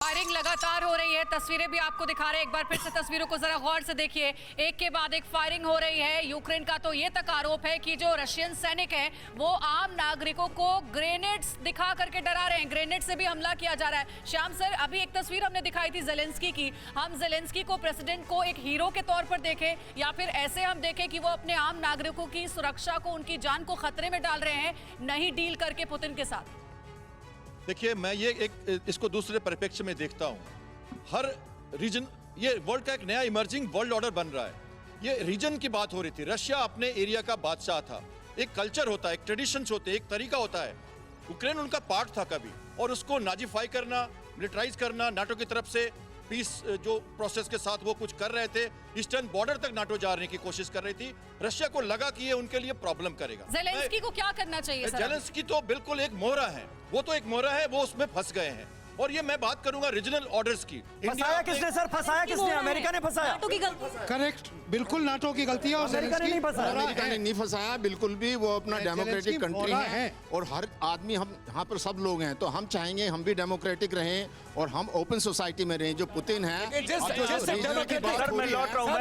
Firing लगातार हो रही है, तस्वीरें भी आपको दिखा रहे हैं। एक बार फिर से तस्वीरों को जरा गौर से देखिए। एक के बाद एक फायरिंग हो रही है। यूक्रेन का तो ये तक आरोप है कि जो रशियन सैनिक हैं वो आम नागरिकों को ग्रेनेड्स दिखा करके डरा रहे हैं। ग्रेनेड से भी हमला किया जा रहा है। श्याम सर, अभी एक तस्वीर हमने दिखाई थी जेलेंस्की की। हम जेलेंस्की को, प्रेसिडेंट को एक हीरो के तौर पर देखें या फिर ऐसे हम देखें कि वो अपने आम नागरिकों की सुरक्षा को, उनकी जान को खतरे में डाल रहे हैं, नहीं डील करके पुतिन के साथ? देखिए, मैं ये इसको दूसरे परिप्रेक्ष्य में देखता हूं। हर रीजन, ये वर्ल्ड का एक नया इमर्जिंग वर्ल्ड ऑर्डर बन रहा है। ये रीजन की बात हो रही थी। रशिया अपने एरिया का बादशाह था। एक कल्चर होता है, एक ट्रेडिशंस होते हैं, एक तरीका होता है। यूक्रेन उनका पार्ट था कभी, और उसको नाजीफाई करना, मिलिटराइज करना, नाटो की तरफ से पीस जो प्रोसेस के साथ वो कुछ कर रहे थे, ईस्टर्न बॉर्डर तक नाटो जाने की कोशिश कर रही थी। रशिया को लगा कि ये उनके लिए प्रॉब्लम करेगा। जेलेंस्की को क्या करना चाहिए? जेलेंस्की तो बिल्कुल एक मोहरा है, वो तो एक मोहरा है, वो उसमें फंस गए हैं। और ये मैं बात करूंगा रीजनल ऑर्डर्स की। फंसाया किसने सर? फंसाया किसने? अमेरिका ने फंसाया। नाटो की गलती। करेक्ट, बिल्कुल नाटो की गलती है। और अमेरिका ने नहीं फंसाया। अमेरिका ने नहीं फंसाया बिल्कुल भी। वो अपना डेमोक्रेटिक कंट्री है और हर आदमी, हम यहाँ पर सब लोग हैं, तो हम चाहेंगे हम भी डेमोक्रेटिक रहें और हम ओपन सोसाइटी में रहें। जो पुतिन है, मैं लौट रहा हूँ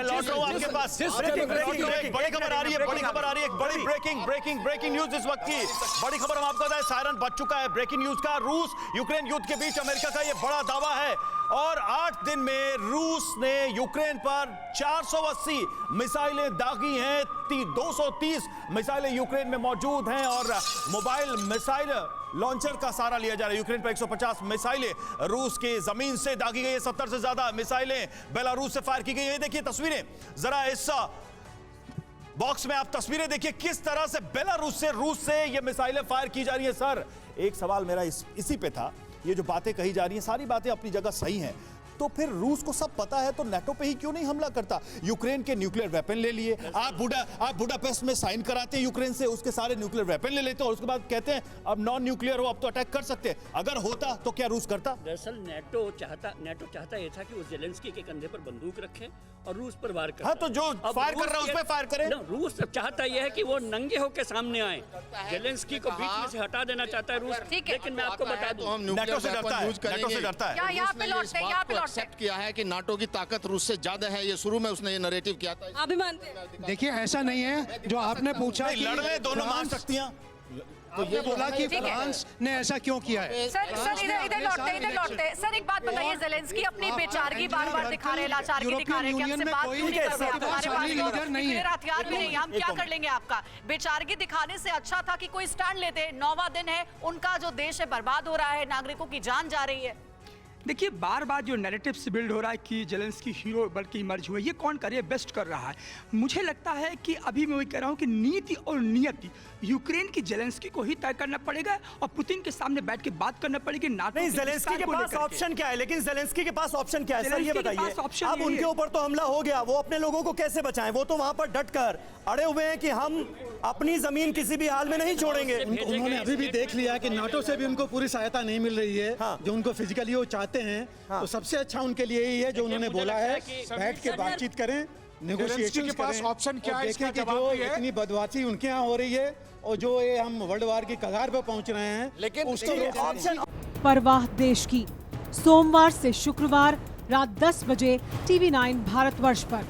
आपके पास। बड़ी खबर आ रही है, बड़ी खबर आ रही है, बड़ी ब्रेकिंग न्यूज इस वक्त की। बड़ी खबर हम आपको बताएं, सायरन बज चुका है ब्रेकिंग न्यूज का। रूस यूक्रेन युद्ध के बीच अमेरिका का ये बड़ा दावा है, और 8 दिन में रूस ने यूक्रेन पर 480 मिसाइलें दागी हैं। 230 मिसाइलें यूक्रेन में मौजूद हैं, और मोबाइल मिसाइल लॉन्चर का सहारा लिया जा रहा है। यूक्रेन पर 150 मिसाइलें रूस के जमीन से दागी गई है। 70 से ज्यादा मिसाइलें बेलारूस से फायर की गई है। देखिए तस्वीरें, जरा इस बॉक्स में आप तस्वीरें देखिए, किस तरह से बेलारूस से, रूस से ये मिसाइलें फायर की जा रही है। सर, एक सवाल मेरा इसी पे था। ये जो बातें कही जा रही हैं, सारी बातें अपनी जगह सही हैं, तो फिर रूस को सब पता है तो नाटो पे ही क्यों नहीं हमला करता? यूक्रेन के न्यूक्लियर वेपन ले लिए, आप बुडापेस्ट में साइन कराते हैं यूक्रेन से, उसके सारे न्यूक्लियर वेपन ले लेते हैं और उसके बाद कहते हैं अब नॉन न्यूक्लियर हो, अब तो अटैक कर सकते हैं। अगर होता तो क्या रूस करता? दरअसल नाटो चाहता यह था कि वो जेलेंस्की के कंधे पर बंदूक रखे और रूस पर वार करे। हाँ, तो जो फायर कर रहा है उस पर फायर करे। रूस चाहता यह है कि वो नंगे होकर सामने आए। जेलेंस्की को बीच में से हटा देना चाहता है रूस। लेकिन मैं आपको बता दूं, नाटो से डरता है। यहाँ पे लौटते एक्सेप्ट किया है कि नाटो की ताकत रूस से ज्यादा है। ये शुरू में उसने ये नैरेटिव किया था। आप भी मानते हैं? देखिए, ऐसा नहीं है जो आपने पूछा कि लड़ने दोनों मान सकती हैं। तो ये बोला कि फ्रांस ने ऐसा क्यों किया है। सर इधर लौटते। सर, एक बात बताइए, जेलेंस्की अपनी बेचारगी बार-बार दिखा रहे हैं, लाचारगी दिखा रहे हैं कि हमसे बात क्यों नहीं कर रहे? हमारे पास तो हथियार भी नहीं, हम क्या कर लेंगे आपका? बेचारगी दिखाने से अच्छा था कि कोई स्टैंड लेते। 9वां दिन है, उनका जो देश है बर्बाद हो रहा है, नागरिकों की जान जा रही है। देखिए, बार बार जो नैरेटिव से बिल्ड हो रहा है कि जेलेंस्की हीरो बल्कि इमर्ज हुए, ये कौन करे? बेस्ट कर रहा है। मुझे लगता है कि अभी मैं वही कह रहा हूँ कि नीति और नियति यूक्रेन की जेलेंस्की को ही तय करना पड़ेगा और पुतिन के सामने बैठ के बात करना पड़ेगी। नहीं, जेलेंस्की के पास ऑप्शन क्या है? लेकिन जेलेंस्की के पास ऑप्शन क्या है सर, ये बताइए। अब उनके ऊपर तो हमला हो गया, वो अपने लोगों को कैसे बचाएं? वो तो वहां पर डट कर अड़े हुए हैं कि हम अपनी जमीन किसी भी हाल में नहीं छोड़ेंगे। उन्होंने अभी भी देख लिया कि नाटो से भी उनको पूरी सहायता नहीं मिल रही है। हाँ। जो उनको फिजिकली वो चाहते हैं, तो सबसे अच्छा उनके लिए यही है जो उन्होंने बोला है, बैठ के बातचीत करें, नेगोशिएशन के पास ऑप्शन क्या है? देखें कि जो इतनी बदमाशी उनके यहाँ हो रही है और जो ये हम वर्ल्ड वार की कगार पर पहुंच रहे हैं, लेकिन ऑप्शन। परवाह देश की, सोमवार से शुक्रवार रात 10 बजे TV9 भारतवर्ष पर।